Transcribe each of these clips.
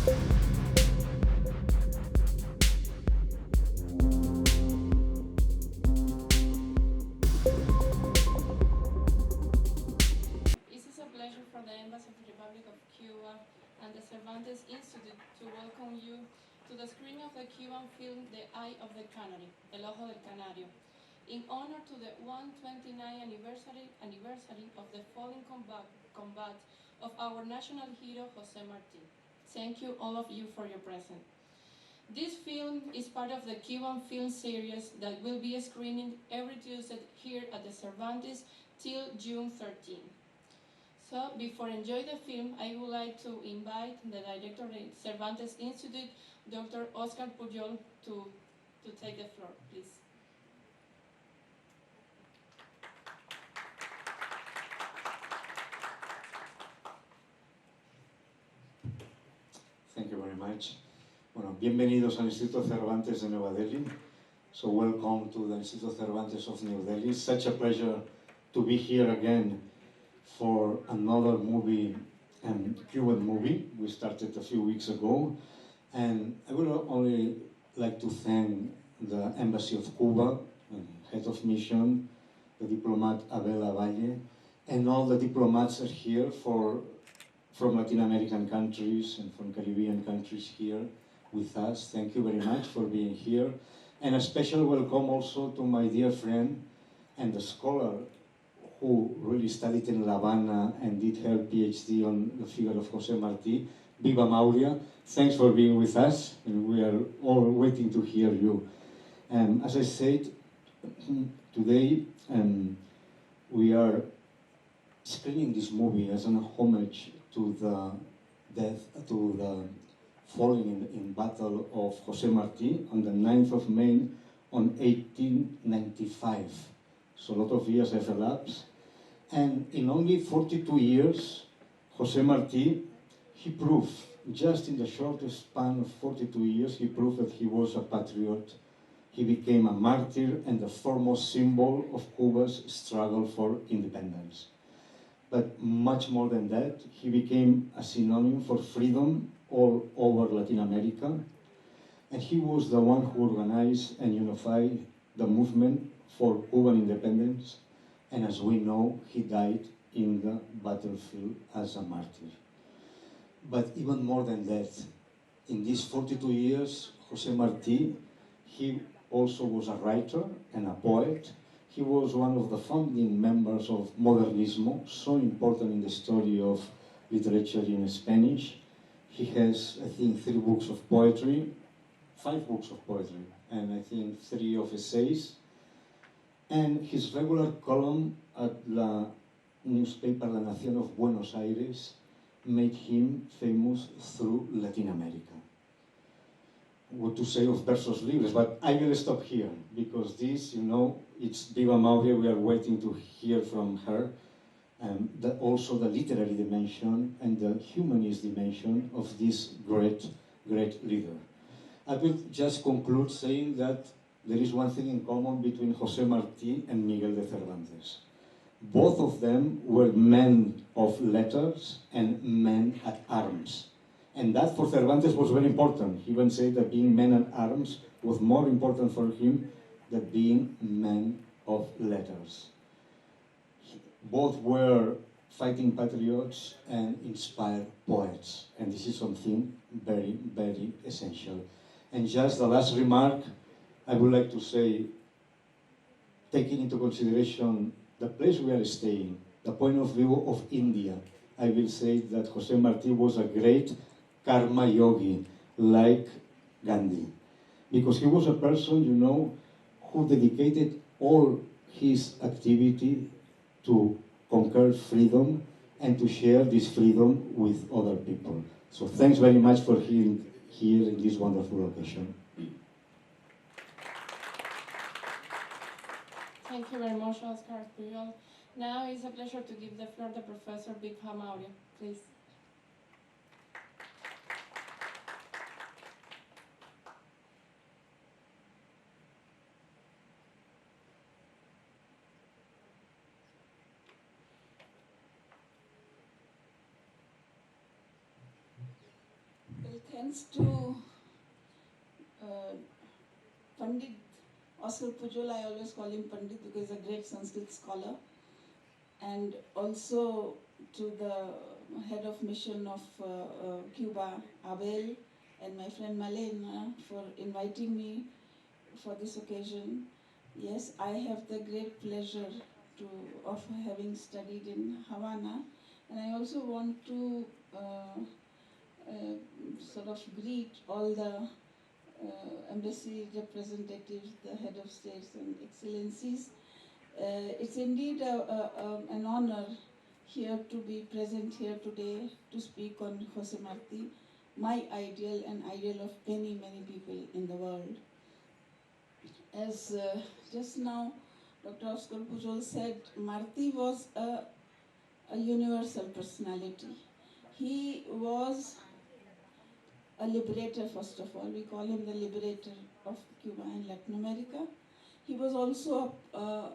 It is a pleasure for the Embassy of the Republic of Cuba and the Cervantes Institute to welcome you to the screening of the Cuban film The Eye of the Canary, El Ojo del Canario, in honor to the 129th anniversary of the falling combat of our national hero José Martí. Thank you, all of you, for your presence. This film is part of the Cuban film series that will be screening every Tuesday here at the Cervantes till June 13. So, before enjoying the film, I would like to invite the director of the Cervantes Institute, Dr. Oscar Pujol, to take the floor, please. Thank you very much. Bueno, bienvenidos al Instituto Cervantes de Nueva Delhi. So welcome to the Instituto Cervantes of New Delhi. It's such a pleasure to be here again for another movie, Cuban movie. We started a few weeks ago. And I would only like to thank the Embassy of Cuba, head of mission, the diplomat Abela Valle, and all the diplomats are here from Latin American countries and from Caribbean countries here with us. Thank you very much for being here. And a special welcome also to my dear friend and the scholar who really studied in La Habana and did her PhD on the figure of José Martí, Viva Mauria. Thanks for being with us, and we are all waiting to hear you. As I said, today we are screening this movie as an homage to the falling in battle of José Martí on the 9th of May on 1895. So a lot of years have elapsed. And in only 42 years, José Martí, he proved, just in the shortest span of 42 years, he proved that he was a patriot. He became a martyr and the foremost symbol of Cuba's struggle for independence. But much more than that, he became a synonym for freedom all over Latin America. And he was the one who organized and unified the movement for Cuban independence. And as we know, he died in the battlefield as a martyr. But even more than that, in these 42 years, José Martí, he also was a writer and a poet. He was one of the founding members of Modernismo, so important in the story of literature in Spanish. He has, I think, 3 books of poetry, 5 books of poetry, and I think 3 of essays. And his regular column at the newspaper La Nación of Buenos Aires made him famous through Latin America. What to say of Versos Libres, but I will stop here, because this, you know, it's Viva Mauria, we are waiting to hear from her, and also the literary dimension and the humanist dimension of this great leader. I will just conclude saying that there is one thing in common between José Martí and Miguel de Cervantes. Both of them were men of letters and men at arms. And that for Cervantes was very important. He even said that being men at arms was more important for him than being men of letters. Both were fighting patriots and inspired poets. And this is something very, very essential. And just the last remark, I would like to say, taking into consideration the place we are staying, the point of view of India, I will say that José Martí was a great karma yogi, like Gandhi. Because he was a person, you know, who dedicated all his activity to conquer freedom and to share this freedom with other people. So thanks very much for being here in this wonderful occasion. Thank you very much, Oscar Pujol. Now it's a pleasure to give the floor to Professor Viva Mauria, please. Okay. Thanks to Pandit Oscar Pujol, I always call him Pandit because he's a great Sanskrit scholar, and also to the head of mission of Cuba, Abel, and my friend Malena for inviting me for this occasion. Yes, I have the great pleasure of having studied in Havana, and I also want to sort of greet all the embassy representatives, the head of states and excellencies. It's indeed an honor here to be present here today to speak on José Martí, my ideal and ideal of many, many people in the world. As just now Dr. Oscar Pujol said, Martí was a universal personality. He was a liberator, first of all. We call him the liberator of Cuba and Latin America. He was also a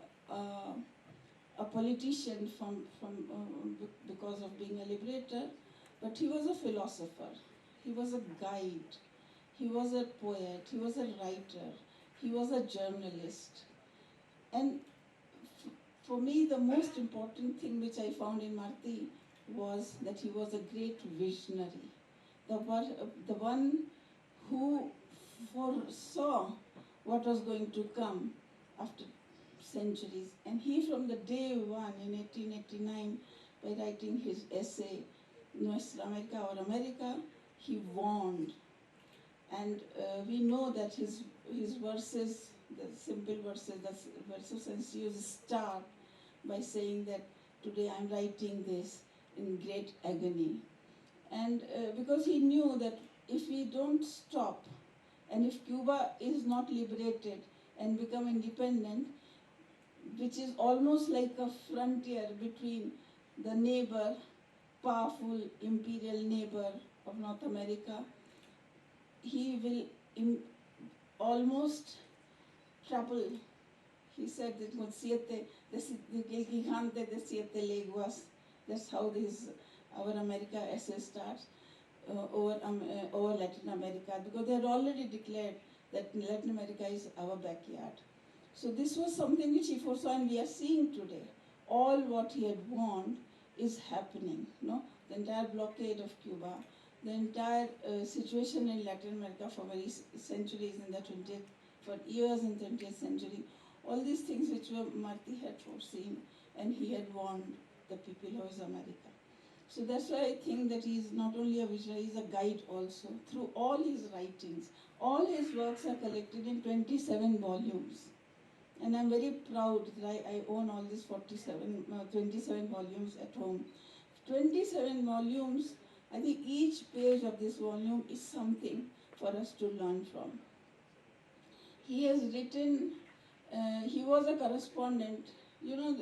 politician because of being a liberator, but he was a philosopher. He was a guide. He was a poet. He was a writer. He was a journalist. And for me, the most important thing which I found in Martí was that he was a great visionary. The one who foresaw what was going to come after centuries. And he, from the day one in 1889, by writing his essay, Nuestra América or America, he warned. And we know that his verses, the simple verses, the versos sencillos start by saying that today I'm writing this in great agony. And because he knew that if we don't stop, and if Cuba is not liberated and become independent, which is almost like a frontier between the neighbor, powerful imperial neighbor of North America, he will almost trouble. He said that con el gigante de siete leguas, that's how our America essay starts, over Latin America, because they had already declared that Latin America is our backyard. So this was something which he foresaw, and we are seeing today. All what he had warned is happening. No? The entire blockade of Cuba, the entire situation in Latin America for many centuries in the 20th, for years in the 20th century, all these things which Martí had foreseen, and he had warned the people of America. So that's why I think that he is not only a visionary, he is a guide also. Through all his writings, all his works are collected in 27 volumes. And I'm very proud that I own all these 27 volumes at home. 27 volumes, I think each page of this volume is something for us to learn from. He has written, he was a correspondent. You know,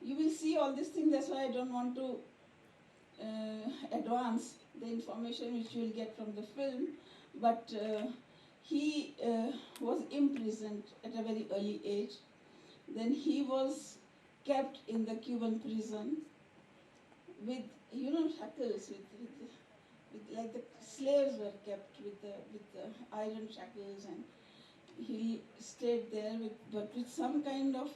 you will see all these things, that's why I don't want to advance the information which you will get from the film, but he was imprisoned at a very early age. Then he was kept in the Cuban prison with, shackles, with like the slaves were kept with the iron shackles, and he stayed there but with some kind of,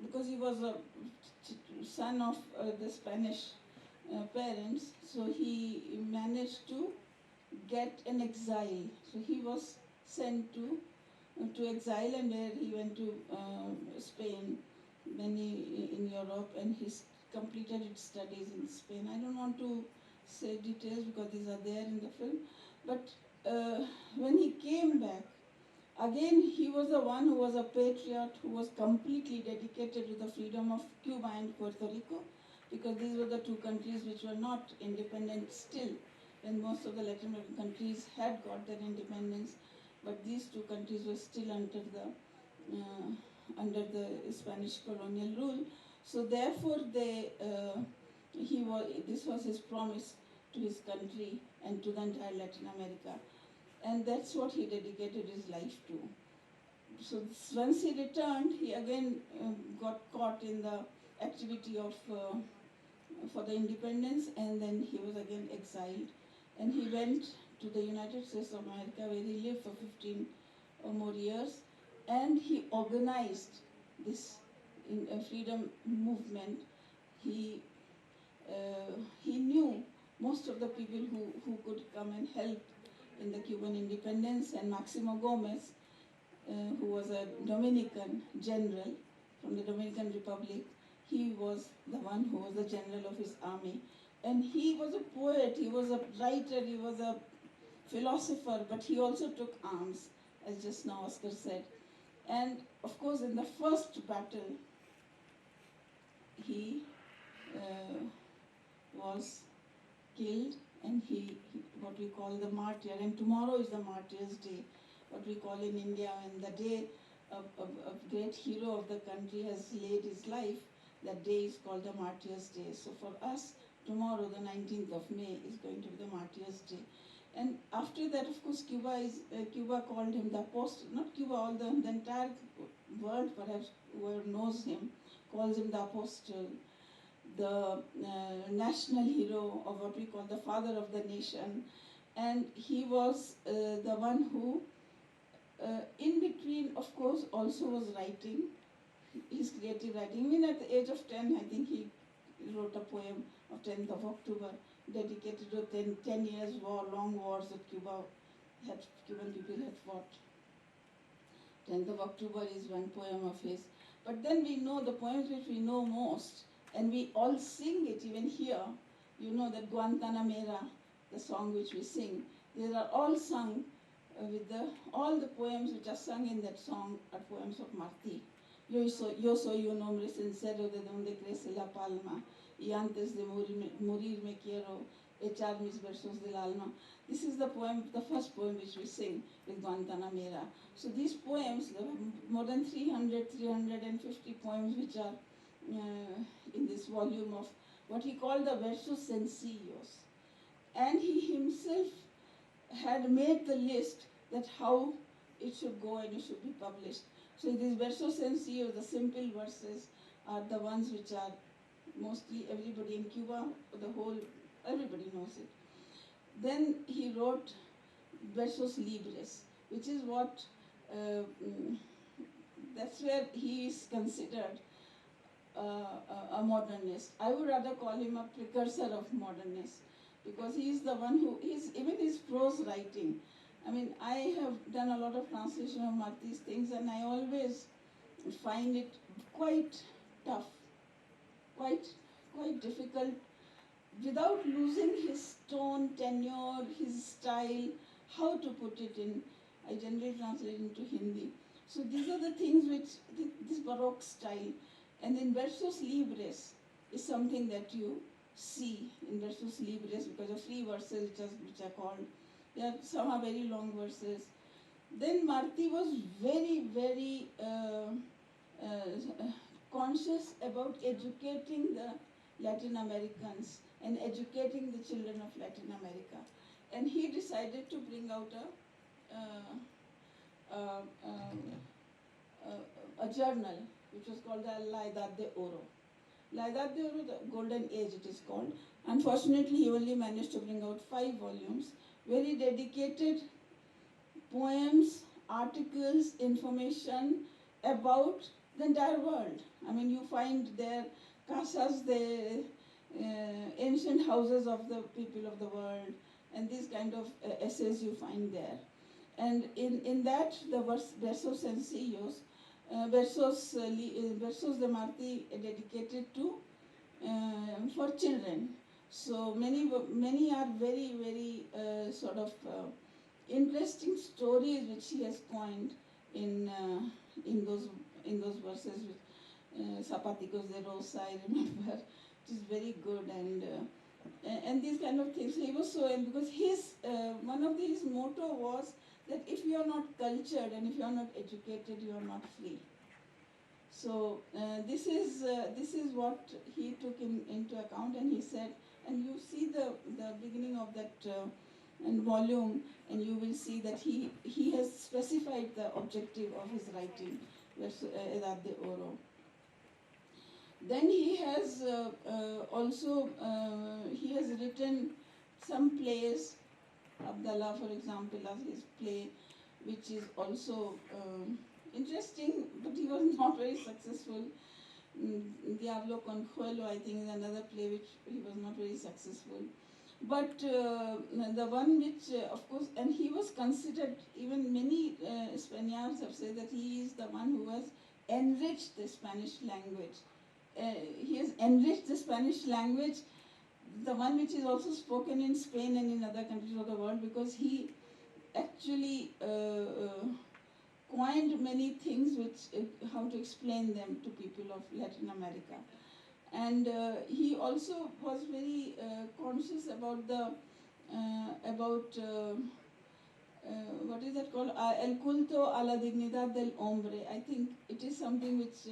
because he was a son of the Spanish parents, so he managed to get an exile. So he was sent to exile, and where he went to Spain, then in Europe, and he completed his studies in Spain. I don't want to say details because these are there in the film, but when he came back, again, he was the one who was a patriot, who was completely dedicated to the freedom of Cuba and Puerto Rico, because these were the two countries which were not independent still, when most of the Latin American countries had got their independence, but these two countries were still under the Spanish colonial rule. So therefore, this was his promise to his country and to the entire Latin America. And that's what he dedicated his life to. So once he returned, he again got caught in the activity of for the independence, and then he was again exiled. And he went to the United States of America, where he lived for 15 or more years, and he organized this freedom movement. He knew most of the people who could come and help in the Cuban independence, and Maximo Gomez, who was a Dominican general from the Dominican Republic, he was the one who was the general of his army. And he was a poet, he was a writer, he was a philosopher, but he also took arms, as just now Oscar said. And of course, in the first battle, he was killed, and he what we call the martyr. And tomorrow is the Martyrs' Day, what we call in India, and the day a great hero of the country has laid his life. That day is called the Martyrs' Day. So for us, tomorrow, the 19th of May, is going to be the Martyrs' Day. And after that, of course, Cuba called him the apostle. Not Cuba, all the entire world, perhaps, whoever knows him, calls him the apostle, the national hero, of what we call the father of the nation. And he was the one who, in between, of course, also was writing, his creative writing. Even at the age of 10, I think he wrote a poem of 10th of October, dedicated to 10 years war, long wars that Cuban people had fought. 10th of October is one poem of his. But then we know the poems which we know most, and we all sing it even here. You know that Guantanamera, the song which we sing, they are all sung with all the poems which are sung in that song are poems of Martí. Yo soy un hombre sincero de donde crece la palma, y antes de morir me quiero echar mis versos del alma. This is the poem, the first poem which we sing with Guantanamera. So these poems, there are more than 350 poems which are in this volume of what he called the versos sencillos. And he himself had made the list that how it should go and it should be published. So these versos sencillos, the simple verses, are the ones which are mostly everybody in Cuba, everybody knows it. Then he wrote versos libres, which is what, that's where he is considered a modernist. I would rather call him a precursor of modernists, because he is the one who is, even his prose writing. I mean, I have done a lot of translation of Martí's things, and I always find it quite tough, quite difficult, without losing his tone, tenure, his style, how to put it in. I generally translate into Hindi. So these are the things which, this Baroque style. And in versos libres is something that you see in versos libres, because of free verses which are called. Some are very long verses. Then Martí was very, very conscious about educating the Latin Americans and educating the children of Latin America. And he decided to bring out a journal which was called the La Edad de Oro. La Edad de Oro, the Golden Age it is called. Unfortunately, he only managed to bring out 5 volumes, where he dedicated poems, articles, information about the entire world. I mean, you find there casas, the ancient houses of the people of the world, and these kind of essays you find there. And in that, the versos sencillos, versos de Martí dedicated to for children. So many are very, very sort of interesting stories which he has coined in those verses. Zapaticos de Rosa, I remember, it is very good, and these kind of things. He was so, and because his one of his motto was that if you are not cultured and if you are not educated, you are not free. So this is what he took into account, and he said, and you see the beginning of that volume, and you will see that he has specified the objective of his writing, Edad de Oro. Then he has also he has written some plays. Abdallah, for example, as his play, which is also interesting, but he was not very successful. Diablo Consuelo, I think, is another play which he was not very successful. But the one which, of course, and he was considered, even many Spaniards have said that he is the one who has enriched the Spanish language. He has enriched the Spanish language, the one which is also spoken in Spain and in other countries of the world, because he actually coined many things which how to explain them to people of Latin America. And he also was very conscious about the what is that called, el culto a la dignidad del hombre. I think it is something which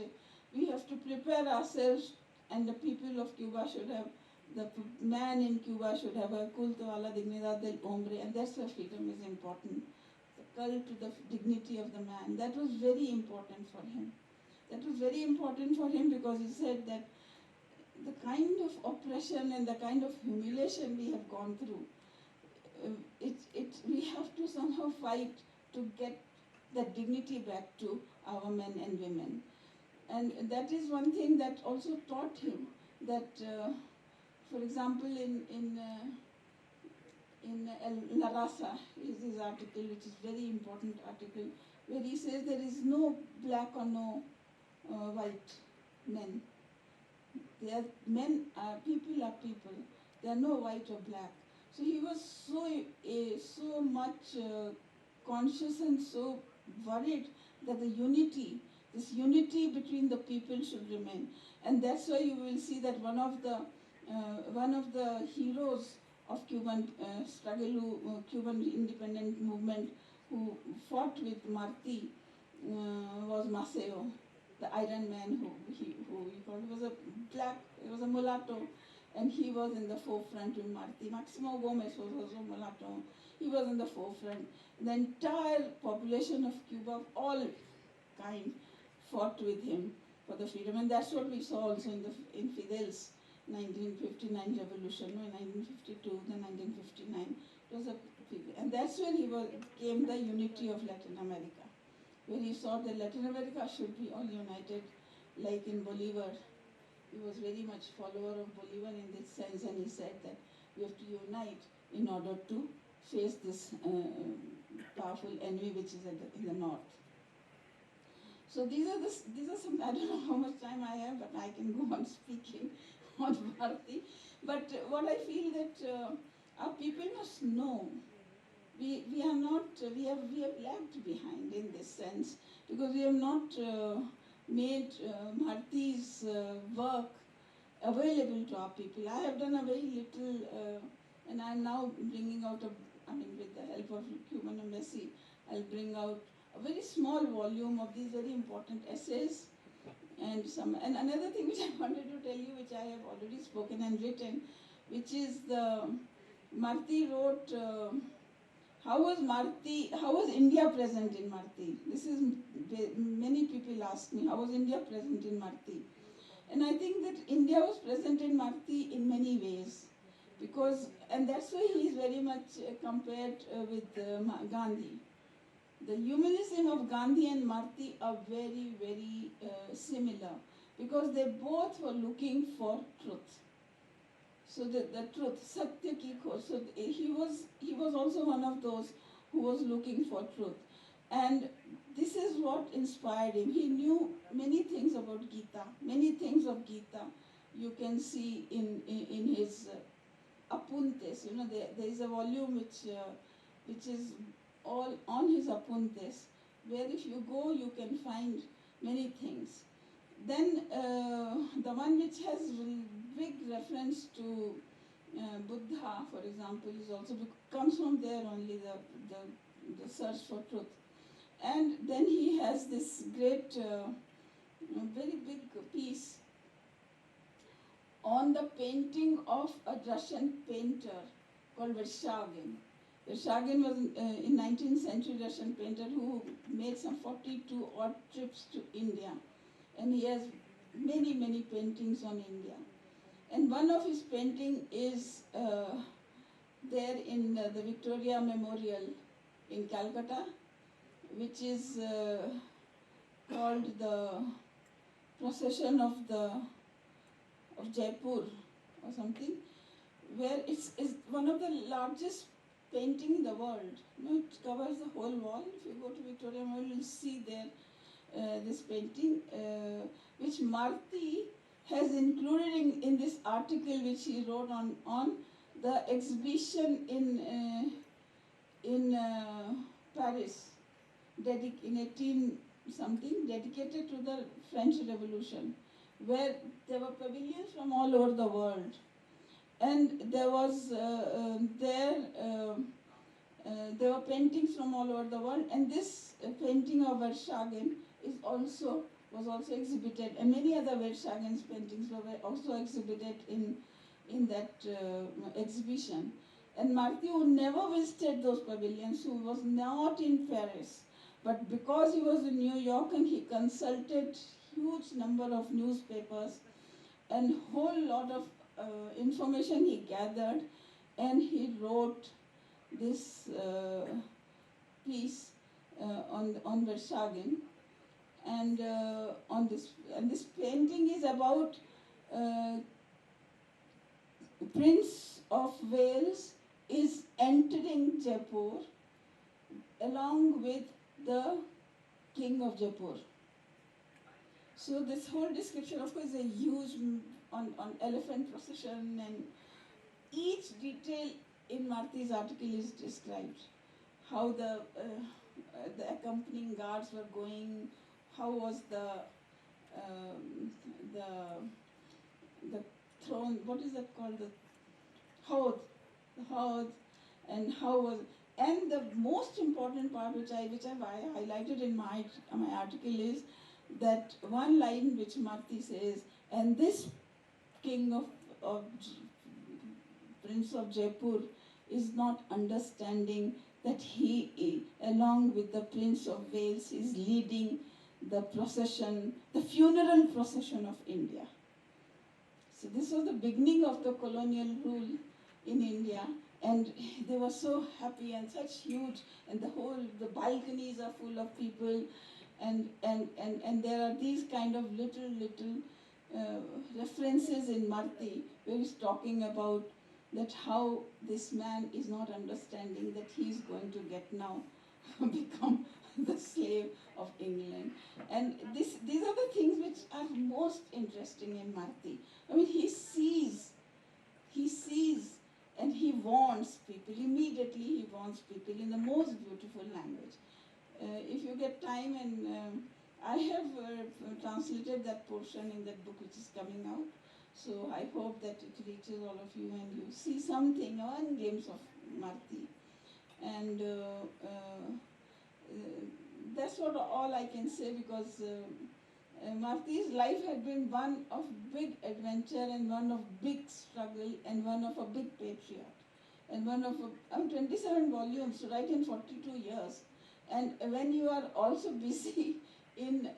we have to prepare ourselves, and the people of Cuba should have, the man in Cuba should have a culto a la dignidad del hombre, and that's why freedom is important. The cult to the dignity of the man. That was very important for him. That was very important for him because he said that the kind of oppression and the kind of humiliation we have gone through, we have to somehow fight to get that dignity back to our men and women. And that is one thing that also taught him that, for example, in La Raza is his article, which is very important article, where he says there is no black or no white men. They are men, people are people. There are no white or black. So he was so much conscious and so worried that the unity, this unity between the people should remain. And that's why you will see that one of the heroes of Cuban struggle, Cuban independent movement, who fought with Martí, was Maceo, the Iron Man, who he called. He was a black, he was a mulatto, and he was in the forefront with Martí. Maximo Gomez was also mulatto. He was in the forefront. The entire population of Cuba, of all kind, fought with him for the freedom, and that's what we saw also in Fidel's 1959 revolution, no, in 1952, the 1959. It was and that's when he came the unity of Latin America, where he saw that Latin America should be all united, like in Bolivar. He was very much follower of Bolivar in this sense, and he said that we have to unite in order to face this powerful enemy which is in the north. So these are some, I don't know how much time I have, but I can go on speaking on Bharati. But what I feel that our people must know, we are not, we have lagged behind in this sense, because we have not made Bharati's work available to our people. I have done a very little, and I am now bringing out with the help of Cuban Embassy, I'll bring out a very small volume of these very important essays. And another thing which I wanted to tell you, which I have already spoken and written, which is Martí wrote, how was India present in Martí? This is, many people ask me, how was India present in Martí? And I think that India was present in Martí in many ways, and that's why he is very much compared with Gandhi. The humanism of Gandhi and Martí are very, very similar, because they both were looking for truth. So the truth, Satya ki khoj. So he was also one of those who was looking for truth. And this is what inspired him. He knew many things about Gita. Many things of Gita you can see in his apuntes. You know, there is a volume which is all on his apuntes, where if you go you can find many things. Then the one which has big reference to Buddha, for example, is also comes from there only, the search for truth. And then he has this great, very big piece on the painting of a Russian painter called Vershagin. Vershagin was in 19th century Russian painter who made some 42 odd trips to India. And he has many, many paintings on India. And one of his painting is there in the Victoria Memorial in Calcutta, which is called the Procession of Jaipur or something, where it's one of the largest painting in the world. You know, it covers the whole wall. If you go to Victoria Memorial, you'll see there this painting, which Martí has included in this article which he wrote on the exhibition in Paris, in 18 something, dedicated to the French Revolution, where there were pavilions from all over the world, and there was there were paintings from all over the world, and this painting of Versailles was also exhibited, and many other Versailles paintings were also exhibited in that exhibition. And Martí, who never visited those pavilions, who was not in Paris, but because he was in New York and he consulted huge number of newspapers and whole lot of information he gathered, and he wrote this piece on Versailles, and this painting is about Prince of Wales is entering Jaipur along with the King of Jaipur. So this whole description, of course, is a huge on elephant procession, and each detail in Martí's article is described. How the accompanying guards were going, how was the throne, what is that called, the Haud, and how was, and the most important part which I highlighted in my article is that one line which Martí says, and this king of Prince of Jaipur is not understanding that he, along with the Prince of Wales, is leading the procession, the funeral procession of India. So this was the beginning of the colonial rule in India, and they were so happy and such huge, and the balconies are full of people, and there are these kind of little references in Martí where he's talking about that how this man is not understanding that he is going to get now become the slave of England. And these are the things which are most interesting in Martí. I mean, he sees, and he warns people. Immediately he warns people in the most beautiful language. If you get time, and I have translated that portion in that book which is coming out. So I hope that it reaches all of you and you see something, one glimpse of Martí. And that's what all I can say, because Martí's life had been one of big adventure and one of big struggle and one of a big patriot. And one of 27 volumes to write in 42 years. And when you are also busy in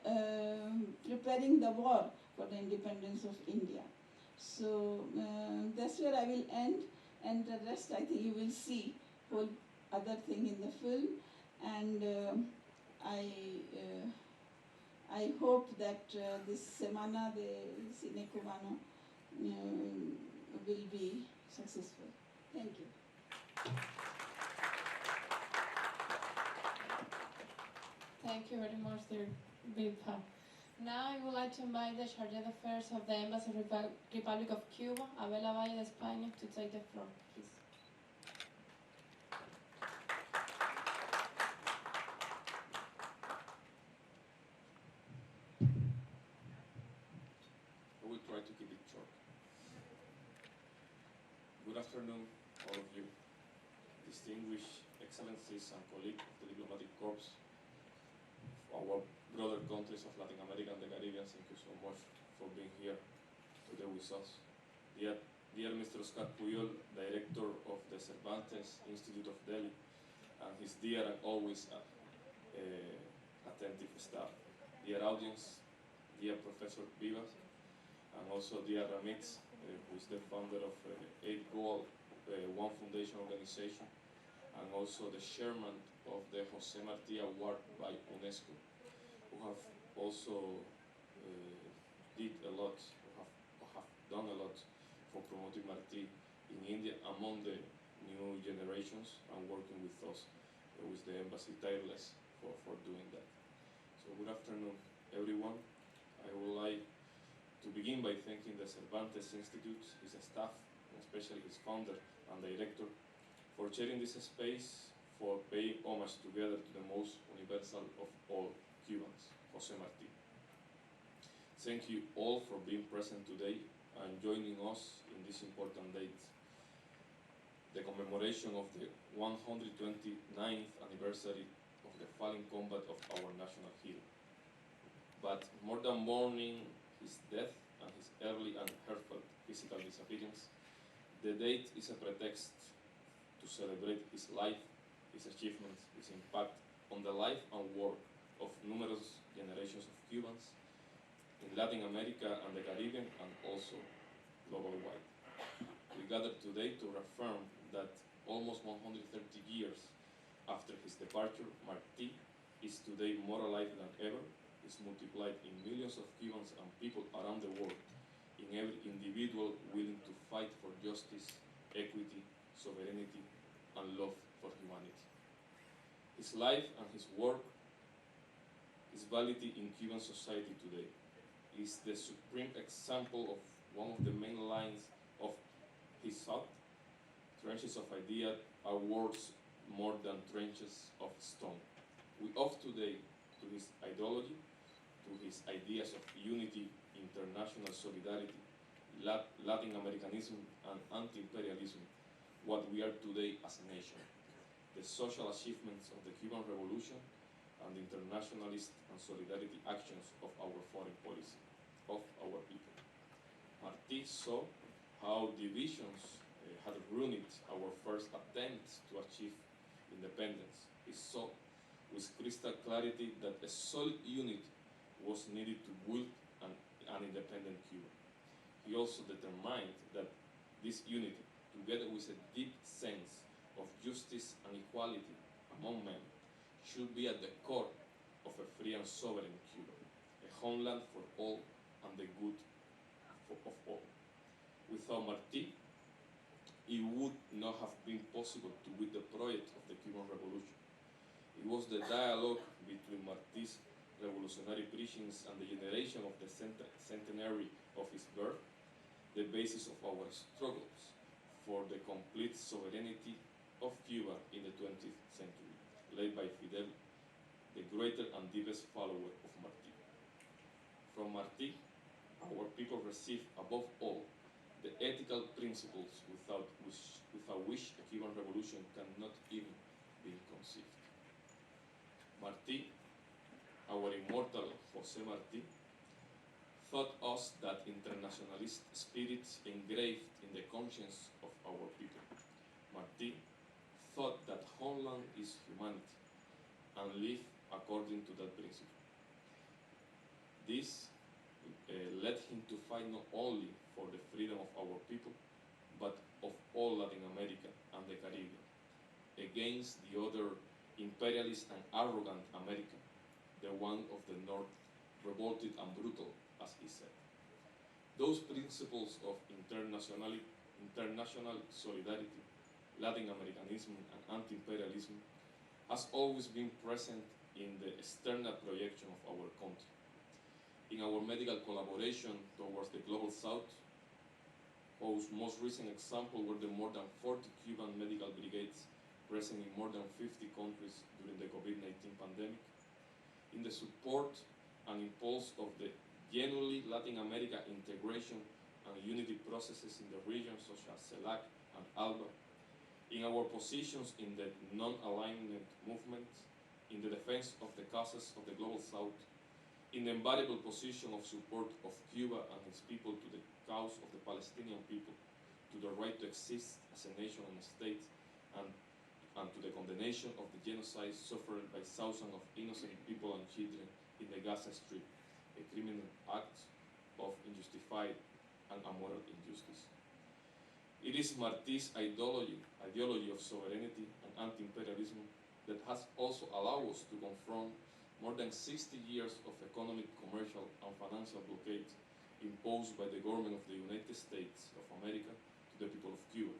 preparing the war for the independence of India. So that's where I will end, and the rest I think you will see whole other thing in the film. And I hope that this Semana de Cine Cubano will be successful. Thank you. Thank you very much, dear Bilpa. Now I would like to invite the Charge d'Affaires of the Embassy of the Republic of Cuba, Abela Valle de España, to take the floor, please. I will try to keep it short. Good afternoon, all of you, distinguished excellencies and colleagues of the diplomatic corps, our brother countries of Latin America and the Caribbean. Thank you so much for being here today with us. Dear Mr. Scott Puyol, Director of the Cervantes Institute of Delhi, and his dear and always attentive staff. Dear audience, dear Professor Vivas, and also Dia Ramitz, who is the founder of 8 Goal, One Foundation organization, and also the chairman of the José Martí Award by UNESCO, who have also did a lot, have done a lot for promoting Martí in India among the new generations and working with us, with the embassy tireless for doing that. So good afternoon, everyone. I would like to begin by thanking the Cervantes Institute, his staff, and especially his founder and director, for sharing this space for paying homage together to the most universal of all Cubans, José Martí. Thank you all for being present today and joining us in this important date, the commemoration of the 129th anniversary of the falling combat of our national hero. But more than mourning his death and his early and heartfelt physical disappearance, the date is a pretext to celebrate his life, his achievements, his impact on the life and work of numerous generations of Cubans in Latin America and the Caribbean, and also global-wide. We gather today to reaffirm that almost 130 years after his departure, Martí is today more alive than ever, is multiplied in millions of Cubans and people around the world, in every individual willing to fight for justice, equity, sovereignty, and love for humanity. His life and his work, his validity in Cuban society today, is the supreme example of one of the main lines of his thought. Trenches of idea are worth more than trenches of stone. We owe today to his ideology, to his ideas of unity, international solidarity, Latin Americanism, and anti-imperialism, what we are today as a nation, the social achievements of the Cuban Revolution, and the internationalist and solidarity actions of our foreign policy, of our people. Martí saw how divisions had ruined our first attempts to achieve independence. He saw with crystal clarity that a solid unity was needed to build an independent Cuba. He also determined that this unity, together with a deep sense of justice and equality among men, should be at the core of a free and sovereign Cuba, a homeland for all and the good of all. Without Martí, it would not have been possible to build the project of the Cuban Revolution. It was the dialogue between Martí's revolutionary preachings and the generation of the centenary of his birth, the basis of our struggles for the complete sovereignty of Cuba in the 20th century, led by Fidel, the greater and deepest follower of Martí. From Martí, our people received above all the ethical principles without which a Cuban revolution cannot even be conceived. Martí, our immortal José Martí, taught us that internationalist spirit engraved in the conscience of our people. Martí thought that homeland is humanity and lived according to that principle. This led him to fight not only for the freedom of our people, but of all Latin America and the Caribbean, against the other imperialist and arrogant America, the one of the North, revolted and brutal, as he said. Those principles of international solidarity, Latin Americanism, and anti-imperialism has always been present in the external projection of our country. In our medical collaboration towards the Global South, whose most recent example were the more than 40 Cuban medical brigades present in more than 50 countries during the COVID-19 pandemic, in the support and impulse of the genuinely Latin America integration and unity processes in the region such as CELAC and ALBA, in our positions in the non-alignment movement, in the defense of the causes of the Global South, in the invariable position of support of Cuba and its people to the cause of the Palestinian people, to the right to exist as a nation and a state, and to the condemnation of the genocide suffered by thousands of innocent people and children in the Gaza Strip, a criminal act of unjustified and amoral injustice. It is Martí's ideology of sovereignty and anti-imperialism that has also allowed us to confront more than 60 years of economic, commercial, and financial blockade imposed by the government of the United States of America to the people of Cuba,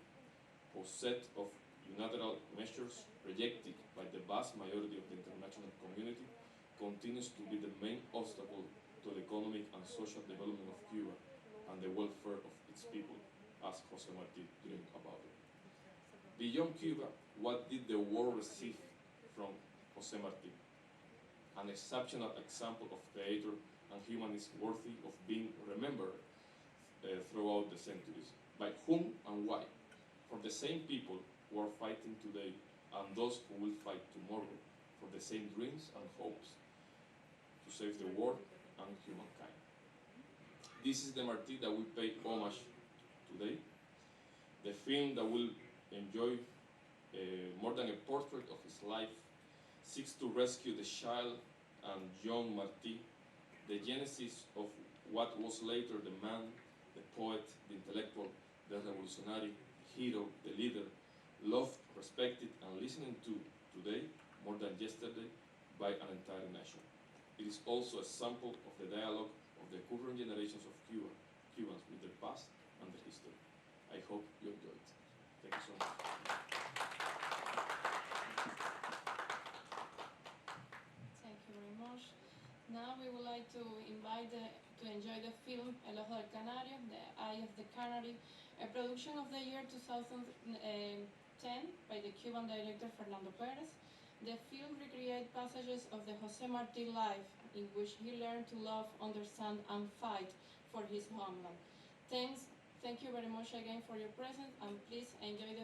whose set of unilateral measures rejected by the vast majority of the international community continues to be the main obstacle to the economic and social development of Cuba and the welfare of its people, as José Martí dreamed about it. Beyond Cuba, what did the world receive from José Martí? An exceptional example of creator and humanist worthy of being remembered throughout the centuries. By whom and why? For the same people who are fighting today and those who will fight tomorrow for the same dreams and hopes to save the world and humankind. This is the Martí that we pay homage today. The film that will enjoy more than a portrait of his life seeks to rescue the child and young Martí, the genesis of what was later the man, the poet, the intellectual, the revolutionary, the hero, the leader, loved, respected, and listened to today more than yesterday by an entire nation. It is also a sample of the dialogue of the current generations of Cubans with their past and their history. I hope you enjoyed it. Thank you so much. Thank you very much. Now we would like to invite to enjoy the film El Ojo del Canario, The Eye of the Canary, a production of the year 2010 by the Cuban director Fernando Perez. The film recreates passages of the José Martí life in which he learned to love, understand, and fight for his homeland. Thank you very much again for your presence, and please enjoy the